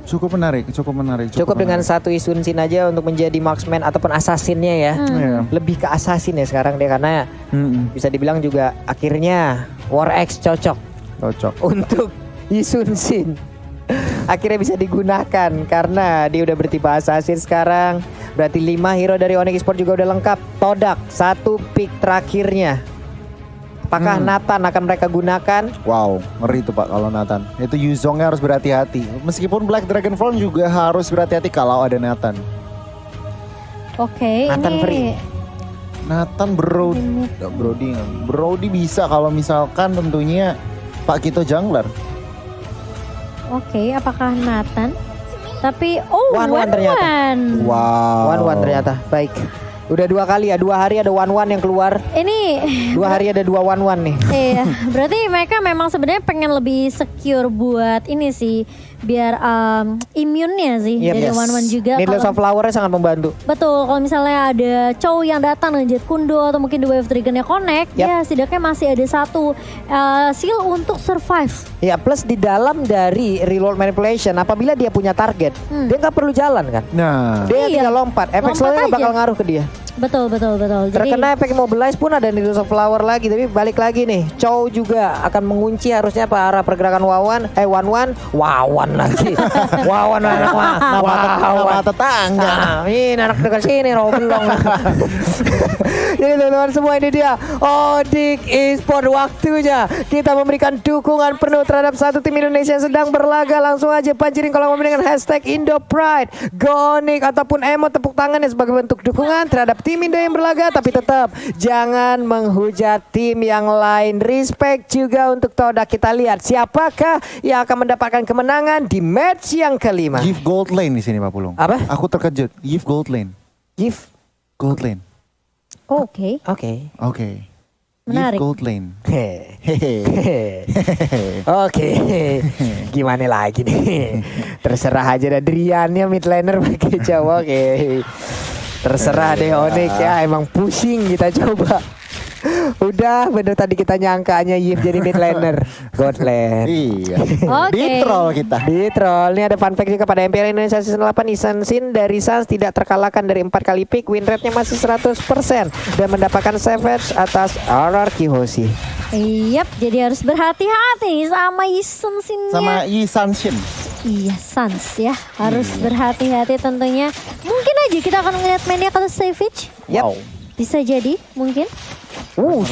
Cukup menarik. Cukup dengan satu Isun Sin aja untuk menjadi marksman ataupun assassinnya ya. Lebih ke assassin ya sekarang dia karena bisa dibilang juga akhirnya War Axe cocok untuk Isun Sin. Akhirnya bisa digunakan karena dia udah bertipe assassin sekarang. Berarti 5 hero dari Onyx Esports juga udah lengkap. Todak, 1 pick terakhirnya. Apakah Nathan akan mereka gunakan? Wow, ngeri tuh Pak kalau Nathan. Itu Yuzongnya harus berhati-hati. Meskipun Black Dragonfall juga harus berhati-hati kalau ada Nathan. Oke, Nathan ini free. Nathan Brody bisa kalau misalkan tentunya Pak Kito jungler. Oke, apakah Nathan? Tapi One ternyata. Wow. One ternyata. Baik. Udah 2 kali ya, 2 hari ada one yang keluar. Ini 2 hari ada 2 one nih. iya, berarti mereka memang sebenarnya pengen lebih secure buat ini sih, biar imunnya sih dari one juga. Needless of Flower sangat membantu. Betul, kalau misalnya ada Chow yang datang dengan Jet Kundo atau mungkin The Wave Dragon-nya connect, ya setidaknya masih ada satu skill untuk survive. Ya, plus di dalam dari reload manipulation, apabila dia punya target, dia nggak perlu jalan kan. Nah, Dia tinggal lompat. Efek slownya bakal ngaruh ke dia. Betul. Terkena efek Mobilize pun ada Needless of Flower lagi. Tapi balik lagi nih, Chow juga akan mengunci harusnya ke arah pergerakan Wawan lagi. Wawan anak nama tetangga. Ini anak dekat sini Roblong. Jadi teman-teman semua, ini dia Onyx Esports, waktunya kita memberikan dukungan penuh terhadap satu tim Indonesia yang sedang berlaga. Langsung aja pancerin kalau mau dengan hashtag #IndoPride, Onyx ataupun emot tepuk tangannya sebagai bentuk dukungan terhadap tim Indo yang berlaga. Tapi tetap jangan menghujat tim yang lain. Respect juga untuk Todak. Kita lihat siapakah yang akan mendapatkan kemenangan di match yang kelima. Give gold lane di sini Pak Pulung. Apa? Aku terkejut. Give gold lane. Give Gold lane. Oke. Menarik. Give gold lane. Oke. Gimana lagi nih? Terserah aja dah, Driannya mid laner pakai Jawa. Oke. Terserah deh Onyx ya, emang pusing kita coba. Udah bener tadi kita nyangkanya Yif jadi mid laner God lane. Iya. Oke. Di troll kita. Di troll. Ini ada fun fact juga pada MPL Indonesia Season 8. Isun Sin dari Suns tidak terkalahkan dari 4 kali pick. Win rate-nya masih 100% dan mendapatkan Savage atas RRQ Hoshi. Yap, jadi harus berhati-hati sama Isun Sin-nya. Sama Isan Shin. Iya, Sans ya. Harus berhati-hati tentunya. Mungkin aja kita akan melihat mainnya kalau Savage. Yap. Wow. Bisa jadi, mungkin.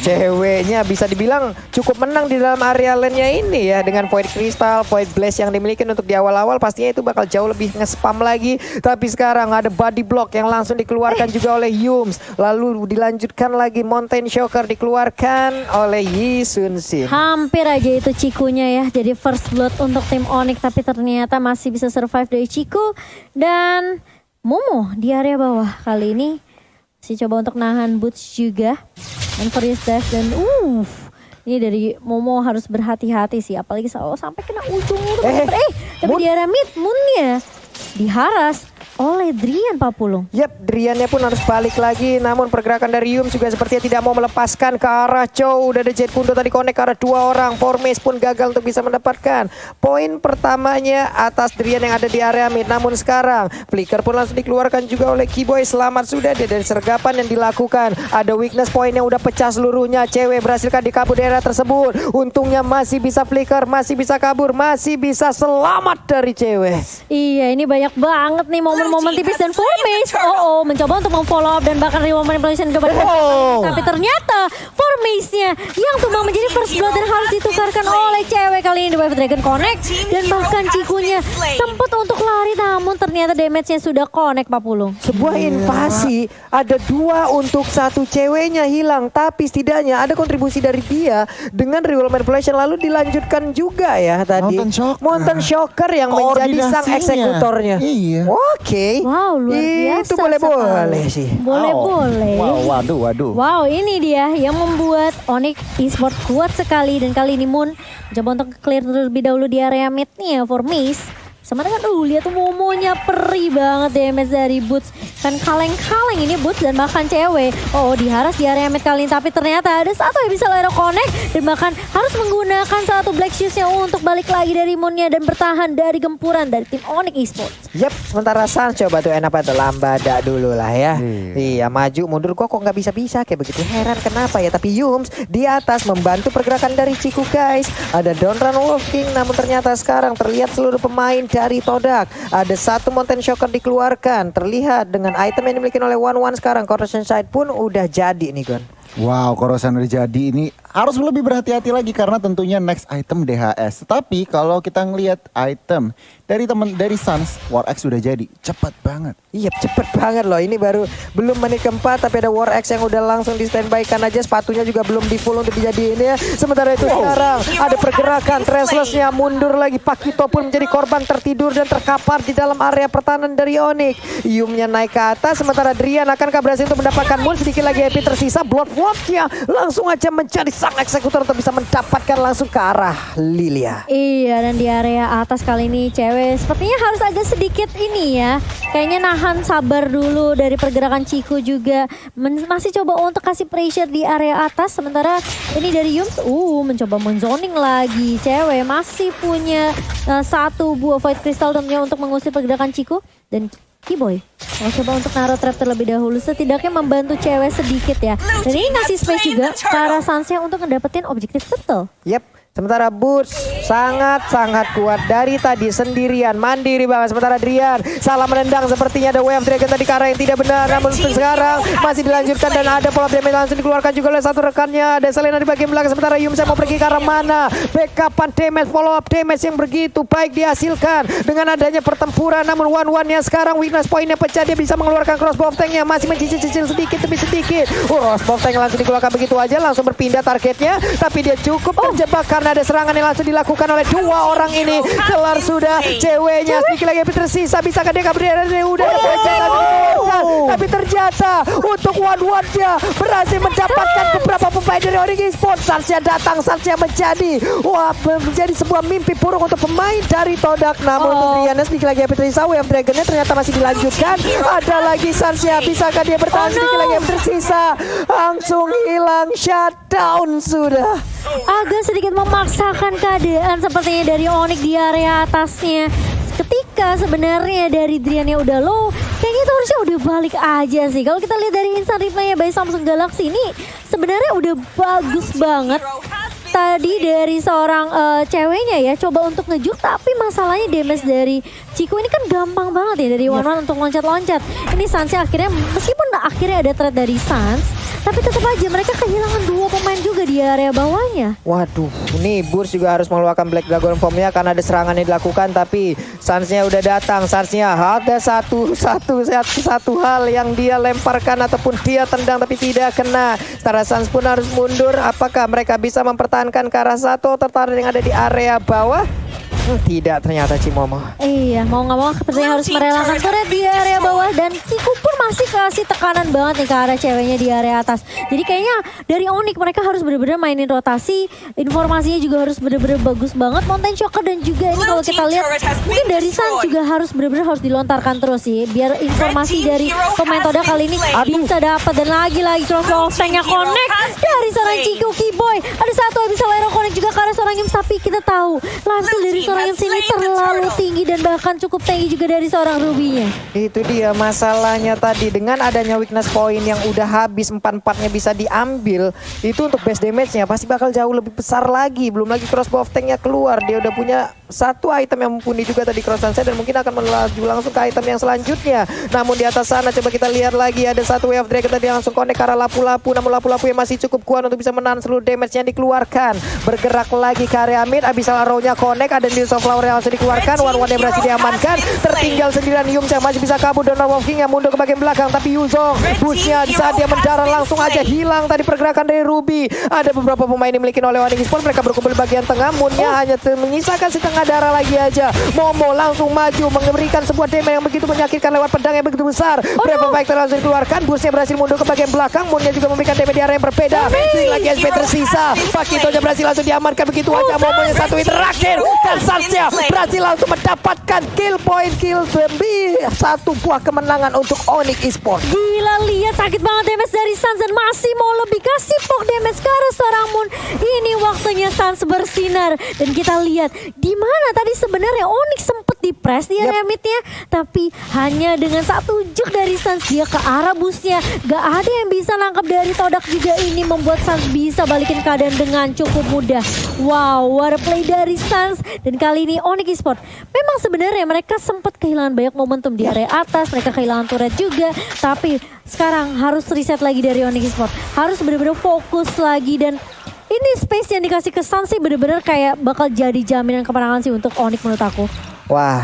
Ceweknya bisa dibilang cukup menang di dalam area lane-nya ini ya. Dengan Void Crystal, Void Blast yang dimiliki untuk di awal-awal, pastinya itu bakal jauh lebih nge-spam lagi. Tapi sekarang ada body block yang langsung dikeluarkan juga oleh Yums. Lalu dilanjutkan lagi Mountain Shocker dikeluarkan oleh Isun Sin. Hampir aja itu Cikunya ya. Jadi first blood untuk tim Onyx, tapi ternyata masih bisa survive dari Ciku. Dan Momo di area bawah kali ini masih coba untuk nahan boots juga. Dan Furious Dive dan ini dari Momo harus berhati-hati sih, apalagi selalu sampai kena ujung tapi di area mid Moonnya diharas oleh Drian Papulung. Yap, Driannya pun harus balik lagi. Namun pergerakan dari Yum juga sepertinya tidak mau melepaskan ke arah Chow. Udah ada Jet Kundo tadi connect ke arah 2 orang. Formace pun gagal untuk bisa mendapatkan poin pertamanya atas Drian yang ada di area mid. Namun sekarang Flicker pun langsung dikeluarkan juga oleh Keyboy. Selamat sudah dia dari sergapan yang dilakukan. Ada weakness point yang udah pecah seluruhnya. Cewek berhasilkan dikabur daerah tersebut. Untungnya masih bisa Flicker, masih bisa kabur, masih bisa selamat dari cewek. Iya, ini banyak banget nih momen tipis dan Formace. Mencoba untuk memfollow up dan bahkan remote manipulation coba tapi ternyata Formace-nya yang tumbang menjadi first blood dan harus ditukarkan oleh cewek kali ini di Wave Dragon Connect. Dan bahkan Cikunya sempat untuk lari namun ternyata damage-nya sudah connect Pak Pulung. Sebuah invasi, ada 2 untuk 1 ceweknya hilang, tapi setidaknya ada kontribusi dari dia dengan reroll manipulation. Lalu dilanjutkan juga ya tadi Mountain Shocker yang menjadi sang eksekutornya. Iya. Oke. Wow, luar biasa. Itu boleh-boleh sih. Boleh-boleh. Waduh. Wow, ini dia yang membuat Onyx Esports kuat sekali. Dan kali ini Moon coba untuk clear terlebih dahulu di area mid nih ya for Miss. Cuman kan lihat tuh Momonya perih banget damage dari Boots. Kan kaleng-kaleng ini Boots dan bahkan cewek. Diharas di area mid kali ini. Tapi ternyata ada satu yang bisa Lyra connect. Dan bahkan harus menggunakan satu Black Shoes-nya untuk balik lagi dari Moonnya dan bertahan dari gempuran dari tim Onyx Esports. Yep, sementara Sans coba tuh enak banget lambada dulu lah ya. Iya, maju mundur kok nggak bisa-bisa kayak begitu. Heran kenapa ya, tapi Yums di atas membantu pergerakan dari Ciku guys. Ada Donran Wolf King, namun ternyata sekarang terlihat seluruh pemain dari Todak. Ada satu Mountain Shocker dikeluarkan. Terlihat dengan item yang dimiliki oleh One sekarang. Corrosion Sight pun udah jadi nih Gon. Wow, Corrosion udah jadi. Ini harus lebih berhati-hati lagi karena tentunya next item DHS. Tapi kalau kita ngelihat item dari Sans, War X sudah jadi. Cepat banget. Iya, cepet banget loh. Ini baru belum menit keempat tapi ada War X yang udah langsung di standby kan aja. Sepatunya juga belum di full untuk dijadiin ya. Sementara itu sekarang ada pergerakan Traceless-nya mundur lagi. Pakito pun menjadi korban tertidur dan terkapar di dalam area pertahanan dari Onyx. Yumnya naik ke atas sementara Drian akankah berhasil untuk mendapatkan Moon. Sedikit lagi happy tersisa. Bloodwatch-nya langsung aja menjadi sang eksekutor untuk bisa mendapatkan langsung ke arah Lilia. Iya, dan di area atas kali ini cewek sepertinya harus agak sedikit ini ya. Kayaknya nahan sabar dulu dari pergerakan Ciku juga. Masih coba untuk kasih pressure di area atas. Sementara ini dari Yums, mencoba menzoning lagi. Cewek masih punya satu buah Void Crystal tentunya untuk mengusir pergerakan Ciku. Dan Kiboy mau coba untuk naruh trap terlebih dahulu, setidaknya membantu cewek sedikit ya. Dan ini ngasih space juga ke arah Sansnya untuk ngedapetin objektif betul. Yep. Sementara Boots sangat-sangat kuat dari tadi sendirian, mandiri banget. Sementara Drian salah menendang sepertinya ada Wave Dragon tadi ke arah yang tidak benar. Namun sekarang masih dilanjutkan dan ada pola damage langsung dikeluarkan juga oleh satu rekannya. Ada Selena di bagian belakang sementara Yum mau pergi ke arah mana. Backupan damage, follow up damage yang begitu baik dihasilkan dengan adanya pertempuran. Namun one-one-nya sekarang weakness point-nya pecah. Dia bisa mengeluarkan crossbow tank-nya, masih mencicil-cicil sedikit demi sedikit. Crossbow tank langsung dikeluarkan begitu aja, langsung berpindah targetnya. Tapi dia cukup terjebak karena ada serangan yang langsung dilakukan oleh dua orang ini. Kelar sudah ceweknya. Sedikit lagi tersisa. Bisakah dia kabur dari udah tapi ternyata untuk one-one-nya berhasil mendapatkan beberapa pemain dari Onyx Esports. Sarsnya datang, Sarsnya menjadi sebuah mimpi buruk untuk pemain dari Todak. Namun untuk Riana sedikit lagi tersisa. Wave Dragon-nya ternyata masih dilanjutkan. Ada lagi Sarsnya. Bisakah dia bertahan sedikit lagi yang tersisa. Langsung hilang, shutdown sudah. Agak sedikit memaksakan keadaan sepertinya dari Onyx di area atasnya. Ketika sebenarnya dari Drian-nya udah low, kayaknya itu harusnya udah balik aja sih. Kalau kita lihat dari instant replay-nya by Samsung Galaxy ini sebenarnya udah bagus banget. Tadi dari seorang ceweknya ya coba untuk ngejuk, tapi masalahnya damage dari Ciku ini kan gampang banget ya dari one-one untuk loncat-loncat. Ini Sansnya akhirnya meskipun akhirnya ada trade dari Sans, tapi tetap aja mereka kehilangan dua pemain juga di area bawahnya. Waduh, ini Burst juga harus mengeluarkan Black Dragon Form-nya karena ada serangan yang dilakukan, tapi Sansnya udah datang. Sansnya ada satu hal yang dia lemparkan ataupun dia tendang tapi tidak kena. Setara Sans pun harus mundur. Apakah mereka bisa mempertahankan ke arah satu tertarik yang ada di area bawah? Tidak ternyata Cimomo. Iya, mau nggak mau sepertinya harus merelakan turret di area bawah dan Ciku pun masih kasih tekanan banget nih ke arah ceweknya di area atas. Jadi kayaknya dari Onyx mereka harus benar-benar mainin rotasi, informasinya juga harus benar-benar bagus banget. Mountain Shocker dan juga ini kalau kita lihat mungkin dari San juga harus benar-benar harus dilontarkan terus sih biar informasi dari pemain Toda kali ini bisa dapat. Dan lagi-lagi crossbow tanknya connect dari seorang Ciku Kiboy. Ada satu yang bisa Lyra connect juga ke arah seorang Yums, tapi kita tahu langsung dari seorang Yums ini terlalu tinggi dan bahkan cukup tinggi juga dari seorang Ruby-nya. Itu dia masalahnya tadi, dengan adanya weakness point yang udah habis 4-4-nya bisa diambil, itu untuk base damage-nya pasti bakal jauh lebih besar lagi. Belum lagi crossbow tank-nya keluar, dia udah punya satu item yang mumpuni juga tadi cross sunset dan mungkin akan melaju langsung ke item yang selanjutnya. Namun di atas sana coba kita lihat lagi ada satu wave dragon tadi yang langsung connect ke arah lapu-lapu, namun lapu-lapu yang masih cukup kuat untuk bisa menahan seluruh damage yang dikeluarkan. Bergerak lagi ke area mid, Abyssal Arrow-nya connect, ada Deals of Flower yang langsung dikeluarkan, one-one yang berhasil diamankan. Tertinggal sendirian Yums yang masih bisa kabur dan Wolf King yang mundur ke bagian belakang, tapi Yuzong push-nya di saat dia mendarat langsung aja hilang tadi pergerakan dari Ruby. Ada beberapa pemain yang dimiliki oleh Onyx Esports, mereka berkumpul di bagian tengah, Moon-nya hanya menyisakan setengah darah lagi aja. Momo langsung maju memberikan sebuah damage yang begitu menyakitkan lewat pedang yang begitu besar. Brave Fighter langsung dikeluarkan, Burst-nya berhasil mundur ke bagian belakang, Moon-nya juga memberikan damage di area yang berbeda. Lagi SP tersisa, Pakito-nya berhasil langsung diamankan begitu aja. Momo-nya satu hit terakhir dan Sunsnya berhasil langsung mendapatkan kill point, kill demi satu buah kemenangan untuk Onyx Esports. Gila, lihat sakit banget damage dari Suns dan masih mau lebih kasih poke damage ke arah seorang Moon. Ini waktunya Suns bersinar dan kita lihat di mana tadi sebenarnya Onyx sempet di press di area midnya, tapi hanya dengan satu juk dari Suns dia ke arah busnya. Gak ada yang bisa nangkap dari Todak juga, ini membuat Suns bisa balikin keadaan dengan cukup mudah. Wow, what a play dari Suns. Dan kali ini Onyx Esports memang sebenarnya mereka sempat kehilangan banyak momentum di area atas, mereka kehilangan turret juga, tapi sekarang harus reset lagi dari Onyx Esports, harus benar-benar fokus lagi. Dan ini space yang dikasih ke Suns sih benar-benar kayak bakal jadi jaminan kemenangan sih untuk Onyx menurut aku. Wah,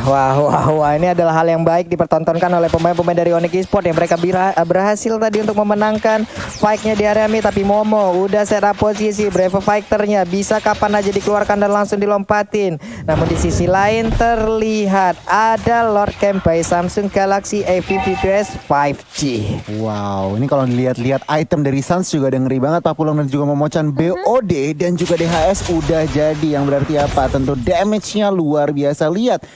ini adalah hal yang baik dipertontonkan oleh pemain-pemain dari Onyx Esports yang mereka berhasil tadi untuk memenangkan fight-nya di area mid. Tapi Momo udah set up posisi, Brave Fighter-nya bisa kapan aja dikeluarkan dan langsung dilompatin. Namun di sisi lain terlihat ada Lord Camp by Samsung Galaxy A52s 5G. Wow, ini kalau dilihat-lihat item dari Suns juga ada ngeri banget. Papulong dan juga Momocan, BOD dan juga DHS udah jadi. Yang berarti apa? Tentu damage-nya luar biasa. Lihat,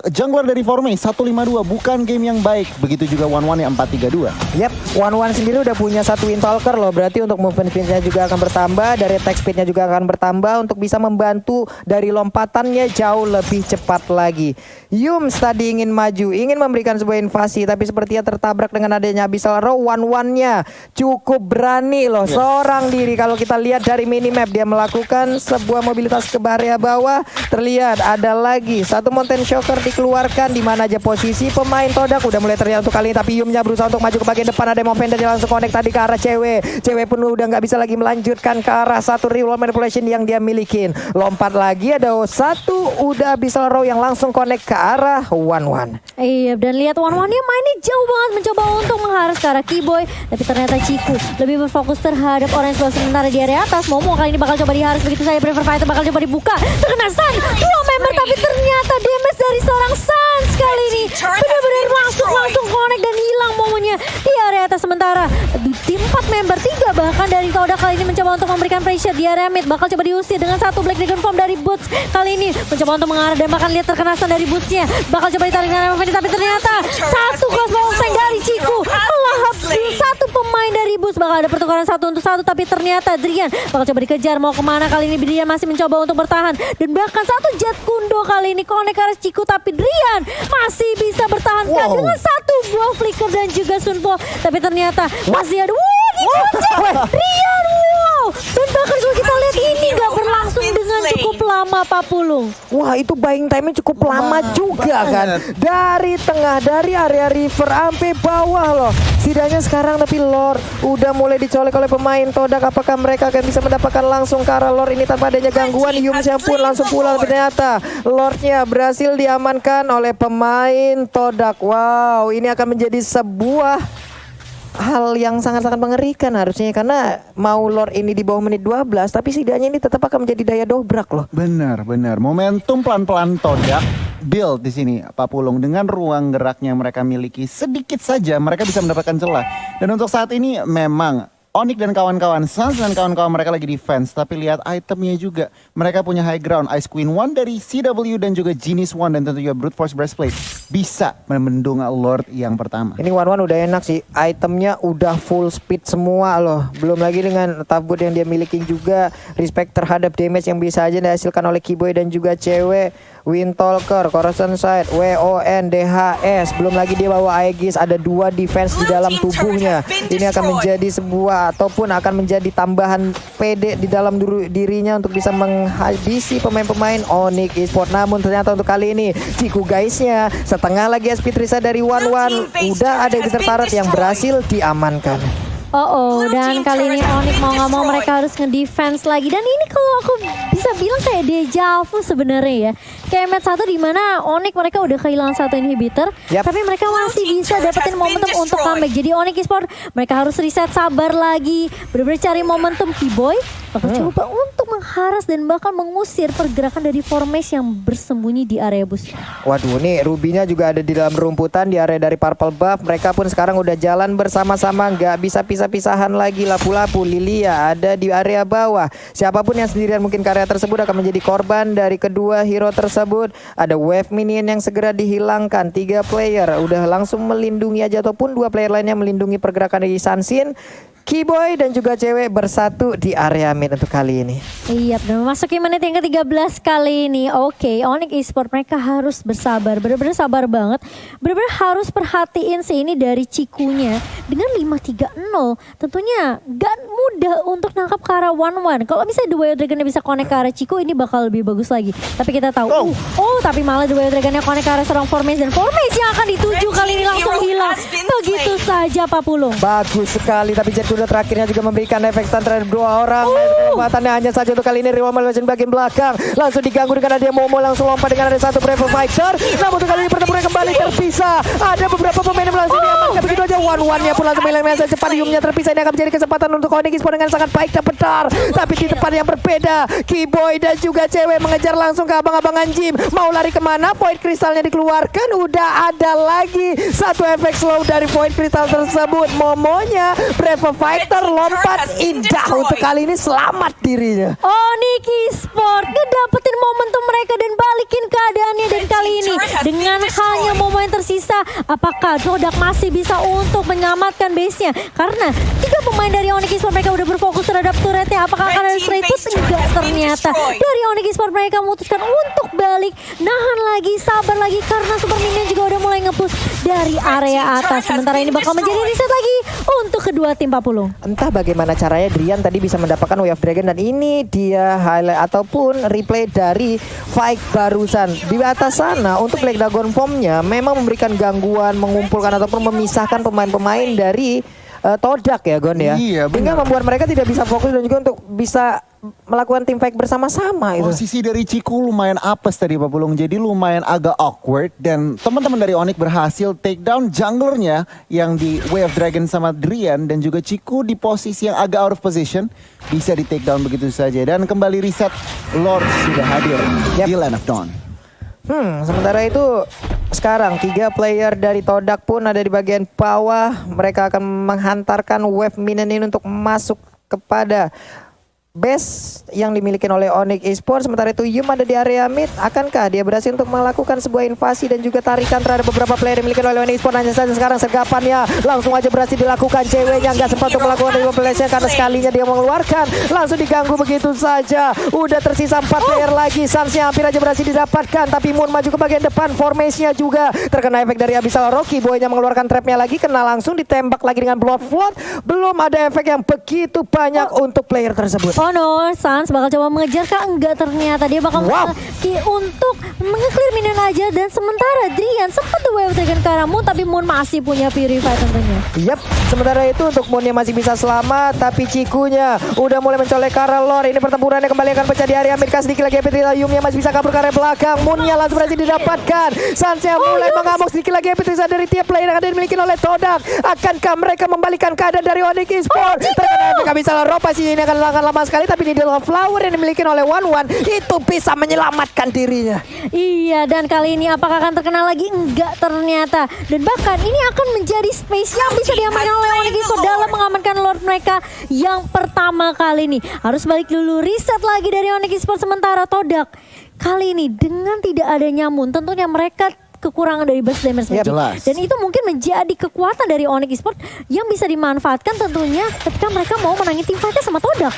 jungler dari Formate 152 bukan game yang baik. Begitu juga One yang 432. Yap, One sendiri udah punya satu Windtalker loh. Berarti untuk movement speed-nya juga akan bertambah, dari attack speed-nya juga akan bertambah untuk bisa membantu dari lompatannya jauh lebih cepat lagi. Yums tadi ingin maju, ingin memberikan sebuah invasi, tapi sepertinya tertabrak dengan adanya Abyssal Row. One-nya cukup berani loh, seorang diri. Kalau kita lihat dari minimap, dia melakukan sebuah mobilitas ke area bawah. Terlihat ada lagi satu Mountain Shocker dikeluarkan. Di mana aja posisi pemain Todak udah mulai terlihat untuk kali ini, tapi Yumnya berusaha untuk maju ke bagian depan. Ada Movender yang langsung connect tadi ke arah cewek pun udah nggak bisa lagi melanjutkan ke arah satu reroll manipulation yang dia milikin. Lompat lagi, ada satu udah Abyssal Row yang langsung connect ke arah One. Iya, dan lihat One-nya mainnya jauh banget mencoba untuk mengharas ke arah Keyboy, tapi ternyata Ciku lebih berfokus terhadap Orange Ball sementara di area atas. Momo kali ini bakal coba diharas begitu saja. Prefer Fighter bakal coba dibuka, terkena stun dua member, tapi ternyata damage dari seorang Suns kali ini benar-benar langsung connect dan hilang Momonya di area atas. Sementara di tim 4 member 3 bahkan dari Todak kali ini mencoba untuk memberikan pressure di area mid, bakal coba diusir dengan satu Black Dragon Form dari Boots. Kali ini mencoba untuk mengarah dan bahkan lihat terkena stun dari Bootsnya, bakal coba ditarik dengan Maveni, tapi ternyata satu crossbow tank dari Ciku melahap satu pemain dari Boots. Bakal ada pertukaran 1-1, tapi ternyata Drian bakal coba dikejar. Mau kemana kali ini? Drian masih mencoba untuk bertahan dan bahkan satu Jet Kundo kali ini connect ke arah Ciku, tapi Drian masih bisa bertahan dengan satu buah flicker dan juga Sunpo, tapi ternyata masih ada Drian. Dan bahkan kalau kita lihat ini gak berlangsung dengan cukup lama, Pak Pulung. Wah, itu buying time-nya cukup lama juga kan. Dari tengah, dari area river sampai bawah loh. Setidaknya sekarang tapi Lord udah mulai dicolek oleh pemain Todak. Apakah mereka akan bisa mendapatkan langsung ke arah Lord ini tanpa adanya gangguan? Yumsnya pun langsung pulang. Ternyata Lordnya berhasil diamankan oleh pemain Todak. Wow, ini akan menjadi sebuah hal yang sangat-sangat mengerikan harusnya, karena mau Lord ini di bawah menit 12, tapi setidaknya ini tetap akan menjadi daya dobrak loh. Benar. Momentum pelan-pelan Todak build di sini, Pak Pulung, dengan ruang geraknya mereka miliki sedikit saja mereka bisa mendapatkan celah. Dan untuk saat ini memang Onyx dan kawan-kawan, Suns dan kawan-kawan mereka lagi defense, tapi lihat itemnya juga. Mereka punya high ground, Ice Queen 1 dari CW dan juga Genius 1 dan tentu juga Brute Force Breastplate bisa membendung Lord yang pertama. Ini One udah enak sih, itemnya udah full speed semua loh. Belum lagi dengan tabut yang dia miliki juga, respect terhadap damage yang bisa aja dihasilkan oleh Keyboy dan juga cewek. Windtalker, Corrosion Sight, WON, DHS. Belum lagi dia bawa Aegis, ada 2 defense di dalam tubuhnya. Ini akan menjadi sebuah ataupun akan menjadi tambahan PD di dalam dirinya untuk bisa menghabisi pemain-pemain Onyx Esports. Namun ternyata untuk kali ini Ciku guysnya setengah lagi SP Trisa dari One udah ada Exitor Turret yang berhasil diamankan. Dan kali ini Onyx mau gak mau mereka harus nge-defense lagi. Dan ini kalau aku bisa bilang kayak deja vu sebenarnya ya. Kayak match 1 di mana Onyx mereka udah kehilangan satu inhibitor, tapi mereka masih bisa dapetin momentum untuk comeback. Jadi Onyx Esports mereka harus reset, sabar lagi, bener-bener cari momentum. Keyboy bakal coba untuk mengharas dan bahkan mengusir pergerakan dari Formation yang bersembunyi di area bus. Waduh, nih Ruby-nya juga ada di dalam rumputan di area dari Purple Buff. Mereka pun sekarang udah jalan bersama-sama, nggak bisa terpisah-pisahan lagi. Lapu-Lapu, Lilia ada di area bawah. Siapapun yang sendirian mungkin ke area tersebut akan menjadi korban dari kedua hero tersebut. Ada wave minion yang segera dihilangkan. 3 player udah langsung melindungi aja, ataupun 2 player lainnya melindungi pergerakan dari Sansin. Keyboy dan juga cewek bersatu di area mid untuk kali ini. Iya, dan memasuki menit yang ke-13 kali ini. Oke, Onyx Esports mereka harus bersabar, bener-bener sabar banget. Bener-bener harus perhatiin sih ini dari Cikunya. Dengan 5-3-0, tentunya gak mudah untuk nangkap ke arah 1-1. Kalau misalnya The Wild Dragon bisa connect ke arah Ciku, ini bakal lebih bagus lagi. Tapi kita tahu, tapi malah The Wild Dragon connect ke arah seorang Formage, dan Formage yang akan dituju kali ini langsung hilang. Begitu saja Pak Pulung. Bagus sekali, tapi Jet Kuda terakhirnya juga memberikan efek stun terhadap 2 orang. Kesempatannya hanya saja untuk kali ini Real Madrid bagian belakang. Langsung diganggu dengan ada Momo, langsung lompat dengan ada 1 Brave Fighter. Namun untuk kali ini pertempuran kembali terpisah. Ada beberapa pemain yang langsung diamankan. Begitu aja one-one-nya pun langsung hilang dengan cepat. Diumnya terpisah, ini akan menjadi kesempatan untuk Onyx Esports dengan sangat baik dan benar. Tapi di tempat yang berbeda, Keyboy dan juga cewek mengejar langsung ke abang-abangan Jim. Mau lari kemana? Point kristalnya dikeluarkan. Udah ada lagi 1 efek slow dari point kristal tersebut. Momonya Brave Fighter lompat indah untuk kali ini selamat dirinya. Onyx Esports ngedapetin momentum mereka dan balikin keadaannya, dan kali ini dengan hanya momen yang tersisa, apakah Todak masih bisa untuk menyelamatkan base-nya? Karena 3 pemain dari Onyx Esports mereka udah berfokus terhadap turretnya. Apakah akan ada straight push? Enggak, ternyata dari Onyx Esports mereka memutuskan untuk balik, nahan lagi, sabar lagi, karena Super Minion juga udah mulai nge-push dari area atas. Sementara ini bakal menjadi reset lagi untuk kedua tim Pak Pulung. Entah bagaimana caranya Drian tadi bisa mendapatkan Wave Dragon, dan ini dia highlight ataupun replay dari fight barusan. Di atas sana untuk Black Dragon Form-nya memang memberikan gangguan, mengumpulkan ataupun memisahkan pemain-pemain dari Todak ya Gon ya. Iya, hingga membuat mereka tidak bisa fokus dan juga untuk bisa melakukan tim fight bersama-sama itu. Posisi dari Ciku lumayan apes tadi Pak Pulung, jadi lumayan agak awkward, dan teman-teman dari Onyx berhasil take down junglernya yang di Wave Dragon sama Drian, dan juga Ciku di posisi yang agak out of position bisa di take down begitu saja, dan kembali reset. Lord sudah hadir di Land of Dawn. Sementara itu sekarang 3 player dari Todak pun ada di bagian bawah. Mereka akan menghantarkan wave minion ini untuk masuk kepada base yang dimiliki oleh Onyx Esports. Sementara itu Yum ada di area mid. Akankah dia berhasil untuk melakukan sebuah invasi dan juga tarikan terhadap beberapa player yang dimiliki oleh Onyx Esports? Hanya saja sekarang sergapannya langsung aja berhasil dilakukan. Ceweknya nggak sempat untuk melakukan dari player karena sekalinya dia mengeluarkan, langsung diganggu begitu saja. Udah tersisa 4 player lagi. Sansnya hampir aja berhasil didapatkan, tapi Moon maju ke bagian depan. Formasinya juga terkena efek dari Abyssal Rocky. Boynya mengeluarkan trapnya lagi, kena langsung ditembak lagi dengan Blood Flood. Belum ada efek yang begitu banyak untuk player tersebut. Oh no, Sans bakal coba mengejar kah? Enggak, ternyata dia bakal untuk menge-clear minion aja. Dan sementara Drian sempat the Wave Dragon ke arah Moon, tapi Moon masih punya Purify tentunya. Yap, sementara itu untuk Moonnya masih bisa selamat, tapi Cikunya udah mulai mencolek ke arah Lore. Ini pertempurannya kembali akan pecah di area mid. Sedikit lagi Yumnya masih bisa kabur ke area belakang. Moonnya langsung berhasil didapatkan. Sansnya mulai mengamuk. Sedikit lagi dari tiap player yang ada dimiliki oleh Todak. Akankah mereka membalikan keadaan dari Onyx Esports? Terkena efek Abyssal Rocky, pasti ini akan lama sekali, tapi Needle of Flower yang dimiliki oleh One itu bisa menyelamatkan dirinya. Iya, dan kali ini apakah akan terkenal lagi? Enggak, ternyata. Dan bahkan ini akan menjadi space yang bisa diamankan oleh Onyx Esports dalam mengamankan Lord mereka yang pertama kali ini. Harus balik dulu, reset lagi dari Onyx Esports. Sementara Todak kali ini dengan tidak adanya Moon, tentunya mereka kekurangan dari burst damage. Jelas. Dan itu mungkin menjadi kekuatan dari Onyx Esports yang bisa dimanfaatkan tentunya ketika mereka mau menangin tim fight-nya sama Todak.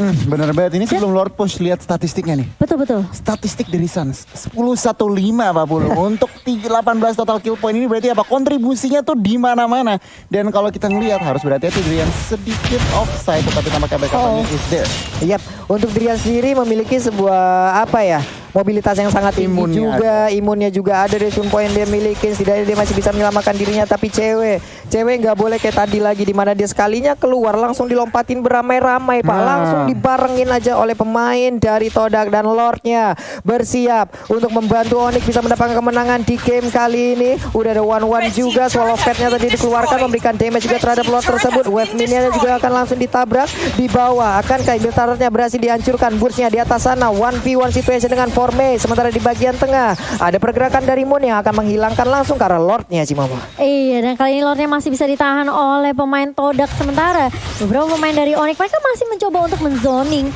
Bener banget, ini sebelum Lord Push lihat statistiknya nih. Betul-betul. Statistik dari Suns 10-1-5 Pak Pulung. Untuk 18 total kill point ini berarti apa? Kontribusinya tuh di mana-mana. Dan kalau kita ngelihat harus berhati-hati, Drian sedikit offside, tetapi tampaknya backup-nya is there. Yap, untuk Drian sendiri memiliki sebuah mobilitas yang sangat tinggi juga, imunnya juga ada dari poin dia miliki. Setidaknya dia masih bisa menyelamatkan dirinya, tapi cewek nggak boleh kayak tadi lagi, di mana dia sekalinya keluar langsung dilompatin beramai-ramai Pak, langsung dibarengin aja oleh pemain dari Todak, dan Lordnya bersiap untuk membantu Onyx bisa mendapatkan kemenangan di game kali ini. Udah ada one juga, Swallow Fat-nya tadi dikeluarkan memberikan damage juga terhadap Lord tersebut. Wave Minion juga akan langsung ditabrak di bawah. Akankah Inventarnya berhasil dihancurkan? Burstnya di atas sana, 1v1 situation dengan Formei. Sementara di bagian tengah ada pergerakan dari Moon yang akan menghilangkan langsung ke arah Lordnya Cimama. Iya, dan kali ini Lordnya masih bisa ditahan oleh pemain Todak. Sementara beberapa pemain dari Onyx mereka masih mencoba untuk menzoning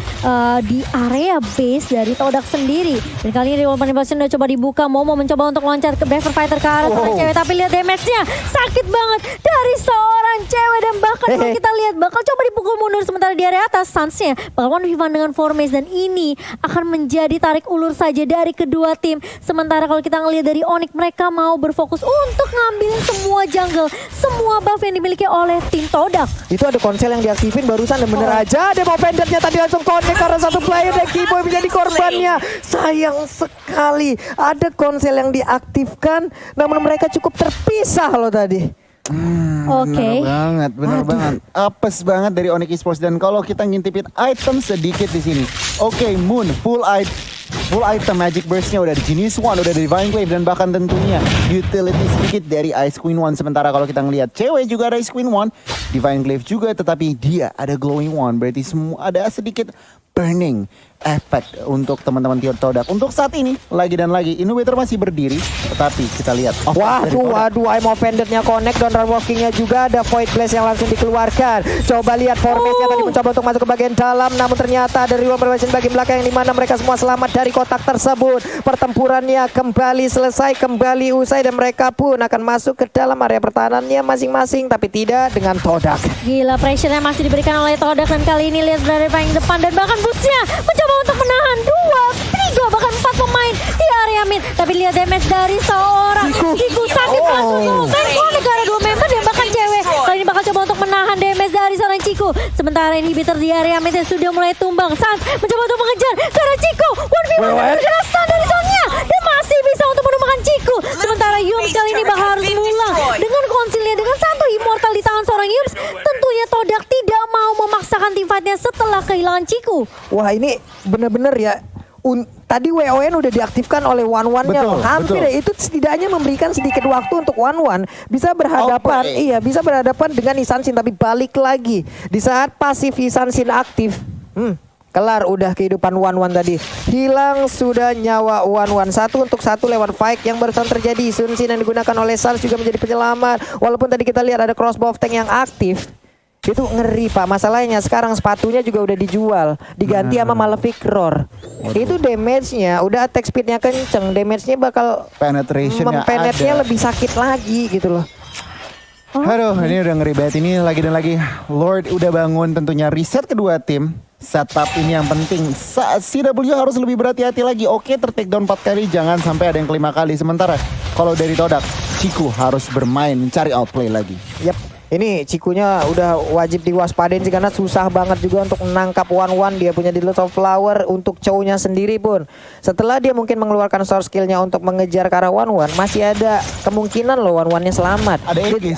di area base dari Todak sendiri. Dan kali ini Rewold Manipulation udah coba dibuka. Momo mencoba untuk loncat ke Braver Fighter ke arah seorang cewek. Tapi lihat damage-nya sakit banget dari seorang cewek. Dan bahkan kalau kita lihat bakal coba dipukul mundur. Sementara di area atas Suns-nya bakal 1v1 dengan Formace. Dan ini akan menjadi tarik ulur saja dari kedua tim. Sementara kalau kita ngelihat dari Onyx mereka mau berfokus untuk ngambilin semua jungle, semua buff yang dimiliki oleh tim Todak. Itu ada konsel yang diaktifin barusan dan bener aja ada mau pendetnya tadi langsung connect karena satu player dan Kiboy menjadi korbannya. Sayang sekali ada konsel yang diaktifkan namun mereka cukup terpisah loh tadi. Oke. Bener banget. Apes banget dari Onyx Esports. Dan kalau kita ngintipin item sedikit di sini. Oke, Moon full item Magic Burst-nya udah di Genius One, udah dari Divine Glaive, dan bahkan tentunya utility sedikit dari Ice Queen One. Sementara kalau kita ngelihat cewek juga ada Ice Queen One, Divine Glaive juga, tetapi dia ada Glowing One. Berarti semua ada sedikit burning effect untuk teman-teman tier Todak. Untuk saat ini, lagi dan lagi, Innovator masih berdiri, tetapi kita lihat. Waduh, Imo Pendant-nya connect, Donran Walking-nya juga ada Void Blast yang langsung dikeluarkan. Coba lihat Formation tadi mencoba untuk masuk ke bagian dalam, namun ternyata dari Rewold Manipulation bagian belakang yang dimana mereka semua selamat dari kotak tersebut. Pertempurannya kembali selesai, kembali usai, dan mereka pun akan masuk ke dalam area pertahanannya masing-masing, tapi tidak dengan Todak. Gila, pressure-nya masih diberikan oleh Todak. Dan kali ini lihat dari paling depan dan bahkan Boots-nya mencoba untuk menahan 2, 3, bahkan 4 pemain di area mid. Tapi lihat damage dari seorang Ciku sakit langsung negara 2 member dan bahkan cewek. Kali ini bakal coba untuk menahan damage dari seorang Ciku. Sementara inhibitor di area mid sudah mulai tumbang. Sans mencoba untuk mengejar karena Ciku 1v1 terkena stun dari zone-nya dan masih bisa untuk menumbangkan Ciku. Sementara Yums kali ini bakal harus ngulang dengan konsilnya dengan satu immortal di tangan seorang Yums. Tentunya Todak tidak mau memaksakan team fight-nya setelah kehilangan Ciku. Wah, ini bener-bener ya. Tadi WON udah diaktifkan oleh One-One-nya loh. Hampir ya, itu setidaknya memberikan sedikit waktu untuk One-One bisa berhadapan, bisa berhadapan dengan Isansin, tapi balik lagi di saat pasif Isansin aktif. Kelar udah kehidupan One-One tadi. Hilang sudah nyawa One-One. 1-1 lewat fight yang barusan terjadi. Sunsin yang digunakan oleh Sans juga menjadi penyelamat. Walaupun tadi kita lihat ada crossbow tank yang aktif. Itu ngeri Pak, masalahnya sekarang sepatunya juga udah dijual, diganti sama Malefic Roar. Itu damage-nya, udah attack speed-nya kenceng, damage-nya bakal penetration-nya lebih sakit lagi gitu loh. Aduh, ini udah ngeri banget. Ini lagi dan lagi Lord udah bangun, tentunya reset kedua tim. Setup ini yang penting. CW harus lebih berhati-hati lagi. Oke, ter-take down 4 kali, jangan sampai ada yang kelima kali. Sementara kalau dari Todak, Ciku harus bermain mencari outplay lagi. Yap. Ini Cikunya udah wajib diwaspadain sih karena susah banget juga untuk menangkap One-One. Dia punya Dealers of Flower untuk Chow-nya sendiri pun. Setelah dia mungkin mengeluarkan source skill-nya untuk mengejar ke arah One-One, masih ada kemungkinan loh One-One-nya selamat.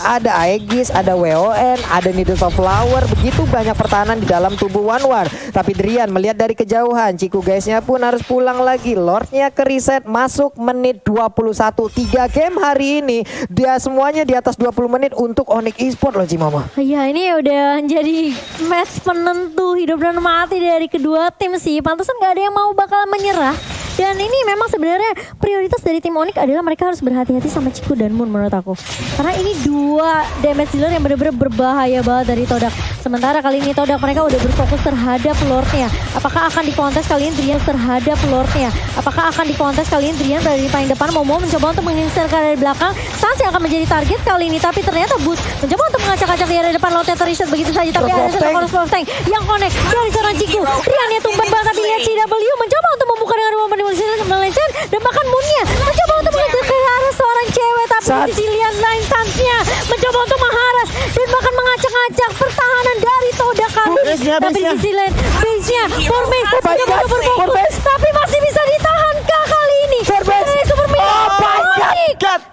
Ada Aegis, ada WON, ada Dealers of Flower. Begitu banyak pertahanan di dalam tubuh One-One. Tapi Drian melihat dari kejauhan, Ciku guysnya pun harus pulang lagi. Lordnya ke reset, masuk menit 21. 3 game hari ini, dia semuanya di atas 20 menit untuk Onyx Esports loh Cimama. Ya ini udah jadi match penentu hidup dan mati dari kedua tim sih. Pantesan gak ada yang mau bakal menyerah. Dan ini memang sebenarnya prioritas dari tim Onyx adalah mereka harus berhati-hati sama Ciku dan Moon menurut aku. Karena ini 2 damage dealer yang benar-benar berbahaya banget dari Todak. Sementara kali ini Todak mereka udah berfokus terhadap Lordnya. Apakah akan dikontes kali ini Drian terhadap Lordnya? Apakah akan dikontes kali ini Drian dari paling depan? Momo mencoba untuk menginsert dari belakang. Sans yang akan menjadi target kali ini. Tapi ternyata Boots mencoba untuk mengacak-acak di area depan. Lordnya terreset begitu saja. Tapi ada satu crossbow tank yang connect dari seorang Ciku. Driannya tumbang banget. Tapi lihat CW mencoba untuk membuka dengan rumah Malaysia dan bahkan Moonnya mencoba untuk mengejar ke arah seorang cewek. Tapi di sisi lain Sans-nya mencoba untuk mengharas dan bahkan mengacak-acak pertahanan dari Todak kali. Tapi di sisi lain base-nya Formace mencoba untuk berfokus tapi masih bisa ditahan kali ini.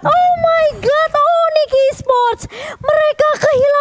Oh my god, Onyx Esports mereka kehilangan